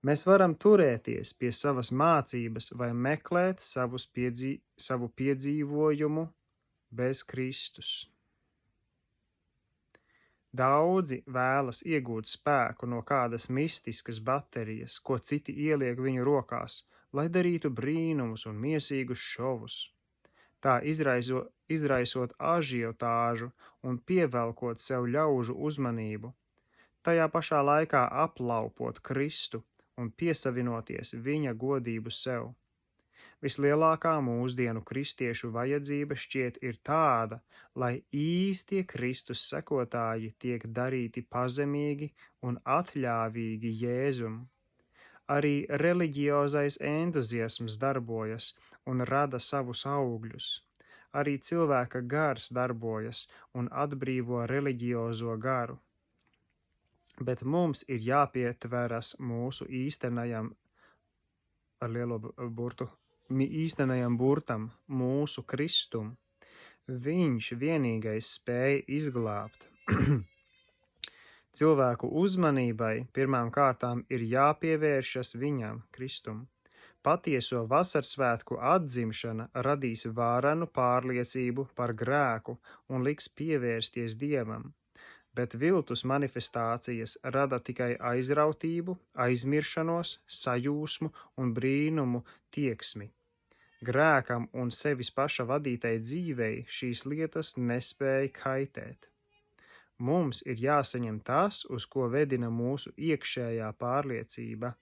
Mēs varam turēties pie savas mācības vai meklēt savu piedzīvojumu bez Kristus. Daudzi vēlas iegūt spēku no kādas mistiskas baterijas, ko citi ieliek viņu rokās, lai darītu brīnumus un miesīgus šovus. Tā izraisot ažiotāžu un pievelkot sev ļaužu uzmanību, tajā pašā laikā aplaupot Kristu un piesavinoties viņa godību sev. Vislielākā mūsdienu kristiešu vajadzība šķiet ir tāda, lai īstie Kristus sekotāji tiek darīti pazemīgi un atļāvīgi Jēzum. Arī reliģiozais entuziasms darbojas un rada savus augļus. Arī cilvēka gars darbojas un atbrīvo reliģiozo garu. Bet mums ir jāpietveras mūsu īstenajam burtam, mūsu Kristum. Viņš vienīgais spēja izglābt. Cilvēku uzmanībai pirmām kārtām ir jāpievēršas viņam, Kristum. Patieso vasarsvētku atzimšana radīs varenu pārliecību par grēku un liks pievērsties Dievam, bet viltus manifestācijas rada tikai aizrautību, aizmiršanos, sajūsmu un brīnumu tieksmi. Grēkam un sevis paša vadītai dzīvei šīs lietas nespēja kaitēt. Mums ir jāsaņem tas, uz ko vedina mūsu iekšējā pārliecība.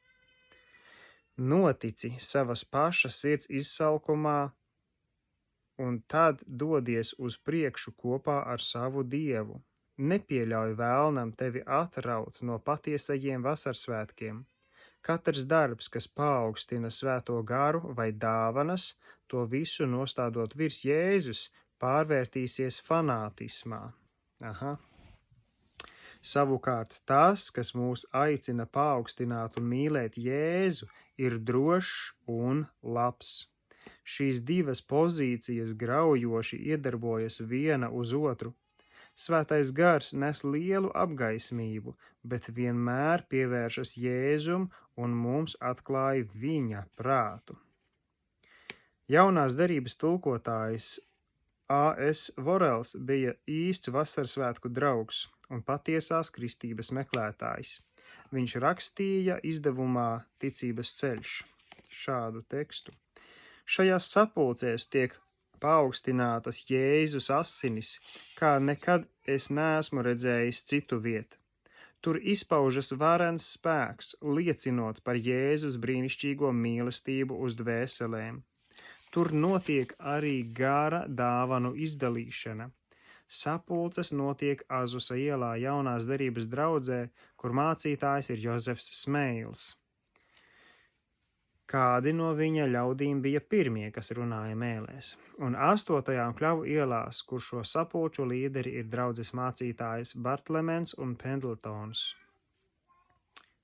Notici savas pašas sirds izsalkumā un tad dodies uz priekšu kopā ar savu Dievu. Nepieļauj vēlnam tevi atraut no patiesajiem vasarsvētkiem. Katrs darbs, kas paaugstina svēto garu vai dāvanas, to visu nostādot virs Jēzus, pārvērtīsies fanātismā. Savukārt tas, kas mūs aicina paaugstināt un mīlēt Jēzu, ir drošs un labs. Šīs divas pozīcijas graujoši iedarbojas viena uz otru. Svētais gars nes lielu apgaismību, bet vienmēr pievēršas Jēzum un mums atklāja viņa prātu. Jaunās derības tulkotājs A.S. Vorels bija īsts vasarsvētku draugs un patiesās kristības meklētājs. Viņš rakstīja izdevumā Ticības ceļš šādu tekstu. Šajās sapulcēs tiek paaugstinātas Jēzus asinis, kā nekad es neesmu redzējis citu vietu. Tur izpaužas varens spēks, liecinot par Jēzus brīnišķīgo mīlestību uz dvēselēm. Tur notiek arī gara dāvanu izdalīšana. Sapulces notiek Azusa ielā Jaunās derības draudzē, kur mācītājs ir Jozefs Smeils. Kādi no viņa ļaudīm bija pirmie, kas runāja mēlēs, un 8. un Kļavu ielās, kur šo sapulču līderi ir draudzes mācītājs Bartlemens un Pendletons.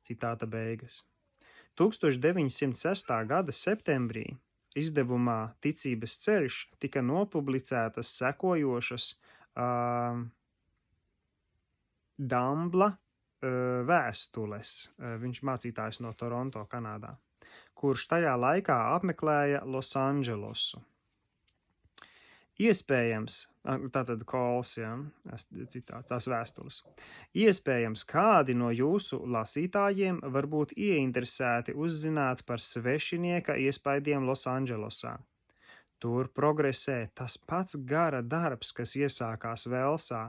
Citāta beigas. 1906. gada septembrī izdevumā Ticības ceļš tika nopublicētas sekojošas Dambla vēstules, viņš mācītājs no Toronto, Kanādā, kurš tajā laikā apmeklēja Losandželosu. Iespējams, tātad kols, tās vēstules. Iespējams, kādi no jūsu lasītājiem varbūt ieinteresēti uzzināt par svešinieka iespaidiem Losandželosā. Tur progresē tas pats gara darbs, kas iesākās Velsā,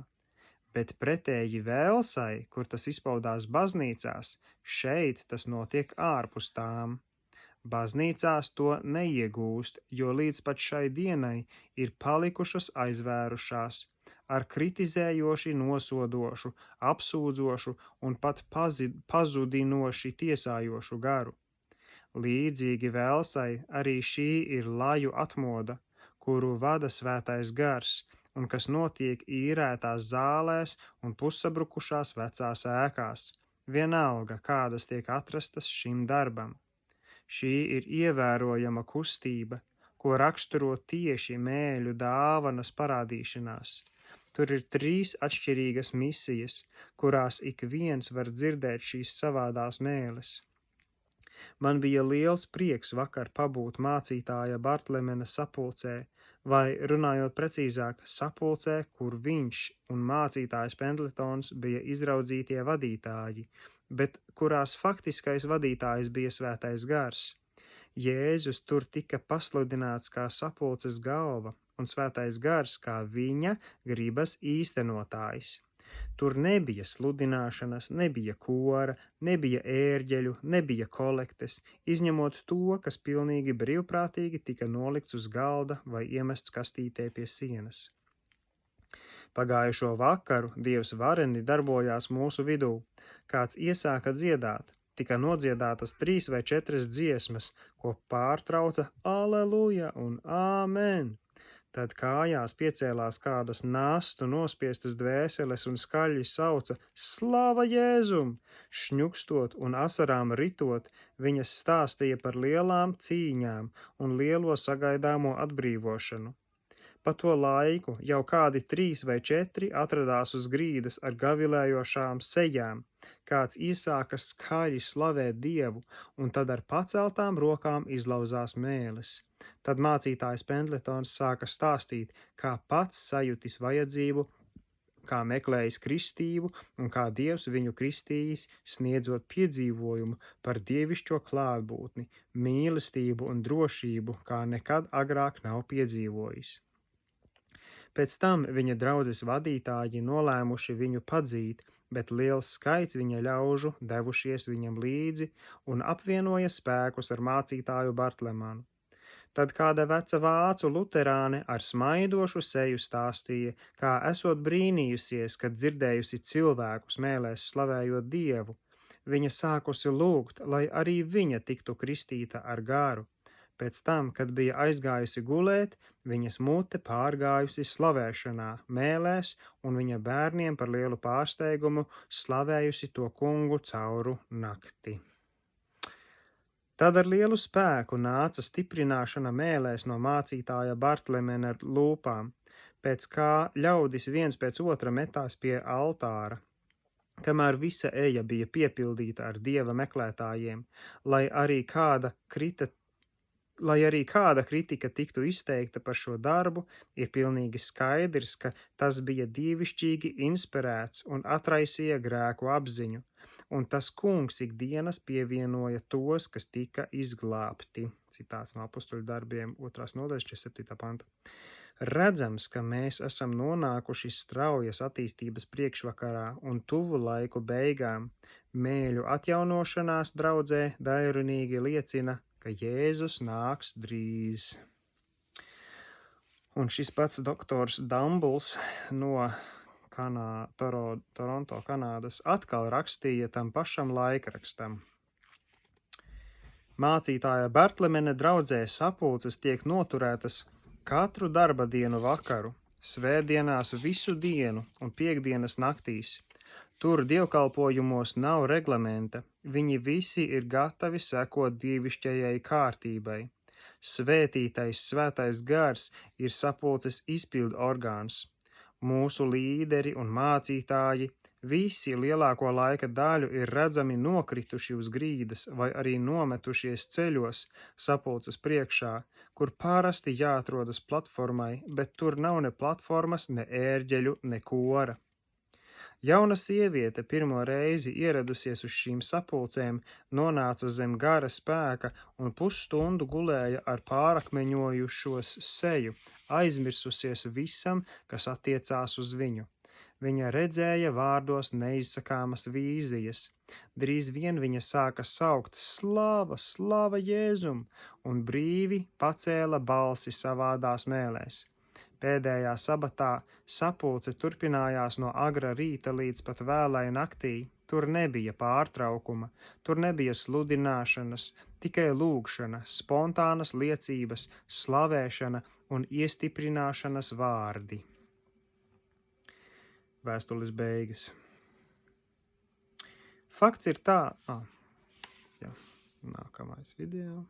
bet pretēji Velsai, kur tas izpaudās baznīcās, šeit tas notiek ārpus tām. Baznīcās to neiegūst, jo līdz pat šai dienai ir palikušas aizvērušās ar kritizējoši nosodošu, apsūdzošu un pat pazudinoši tiesājošu garu. Līdzīgi Velsai arī šī ir laju atmoda, kuru vada svētais gars un kas notiek īrētās zālēs un pussabrukušās vecās ēkās, vienalga, kādas tiek atrastas šim darbam. Šī ir ievērojama kustība, ko raksturo tieši mēļu dāvanas parādīšanās. Tur ir 3 atšķirīgas misijas, kurās ik viens var dzirdēt šīs savādās mēles. Man bija liels prieks vakar pabūt mācītāja Bartlemena sapulcē, vai runājot precīzāk, sapulcē, kur viņš un mācītājs Pendletons bija izraudzītie vadītāji, bet kurās faktiskais vadītājs bija Svētais Gars. Jēzus tur tika pasludināts kā sapulces galva un Svētais Gars kā viņa gribas īstenotājs. Tur nebija sludināšanas, nebija kora, nebija ērģeļu, nebija kolektes, izņemot to, kas pilnīgi brīvprātīgi tika nolikts uz galda vai iemests kastītē pie sienas. Pagājušo vakaru Dievs vareni darbojās mūsu vidū. Kāds iesāka dziedāt, tika nodziedātas 3 vai 4 dziesmas, ko pārtrauca Aleluja un Āmen. Tad kājās piecēlās kādas nastu nospiestas dvēseles un skaļi sauca Slava Jēzum! Šņukstot un asarām ritot, viņas stāstīja par lielām cīņām un lielo sagaidāmo atbrīvošanu. Pa to laiku jau kādi 3 vai 4 atradās uz grīdas ar gavilējošām sejām. Kāds iesāka skaļi slavēt Dievu, un tad ar paceltām rokām izlauzās mēlis. Tad mācītājs Pendletons sāka stāstīt, kā pats sajutis vajadzību, kā meklējis kristību un kā Dievs viņu kristījis, sniedzot piedzīvojumu par dievišķo klātbūtni, mīlestību un drošību, kā nekad agrāk nav piedzīvojis. Pēc tam viņa draudzes vadītāji nolēmuši viņu padzīt, bet liels skaits viņa ļaužu devušies viņam līdzi un apvienoja spēkus ar mācītāju Bartlemanu. Tad kāda veca vācu luterāne ar smaidošu seju stāstīja, kā esot brīnījusies, kad dzirdējusi cilvēkus mēlēs slavējot Dievu. Viņa sākusi lūgt, lai arī viņa tiktu kristīta ar garu. Pēc tam, kad bija aizgājusi gulēt, viņas mute pārgājusi slavēšanā, mēlēs un viņa bērniem par lielu pārsteigumu slavējusi to kungu cauru nakti. Tad ar lielu spēku nāca stiprināšana mēlēs no mācītāja Bartlemena lūpām, pēc kā ļaudis viens pēc otra metās pie altāra, kamēr visa eja bija piepildīta ar Dieva meklētājiem, lai arī kāda kritika tiktu izteikta par šo darbu, ir pilnīgi skaidrs, ka tas bija dievišķīgi inspirēts un atraisīja grēku apziņu, un tas kungs ikdienas pievienoja tos, kas tika izglābti. Citāts no Apostoļu darbiem 2. nodaļas 47. panta. Redzams, ka mēs esam nonākuši straujas attīstības priekšvakarā un tuvu laiku beigām. Mēļu atjaunošanās draudzē dairunīgi liecina, ka Jēzus nāks drīz. Un šis pats doktors Dambuls no Toronto, Kanādas, atkal rakstīja tam pašam laikrakstam. Mācītāja Bartlemena draudzē sapulces tiek noturētas katru darba dienu vakaru, svētdienās visu dienu un piektdienas naktīs. Tur dievkalpojumos nav reglamenta, viņi visi ir gatavi sekot dievišķajai kārtībai. Svētītais Svētais Gars ir sapulces izpildu orgāns. Mūsu līderi un mācītāji visi lielāko laika daļu ir redzami nokrituši uz grīdas vai arī nometušies ceļos sapulces priekšā, kur parasti jāatrodas platformai, bet tur nav ne platformas, ne ērģeļu, ne kora. Jauna sieviete pirmo reizi ieradusies uz šīm sapulcēm, nonāca zem gara spēka un pusstundu gulēja ar pārakmeņojušos seju, aizmirsusies visam, kas attiecās uz viņu. Viņa redzēja vārdos neizsakāmas vīzijas. Drīz vien viņa sāka saukt Slava, slava Jēzum, un brīvi pacēla balsi savādās mēlēs. Pēdējā sabatā sapulce turpinājās no agra rīta līdz pat vēlai naktī. Tur nebija pārtraukuma, tur nebija sludināšanas, tikai lūgšana, spontānas liecības, slavēšana un iestiprināšanas vārdi. Vēstules beigas. Fakts ir tā... Nākamais video.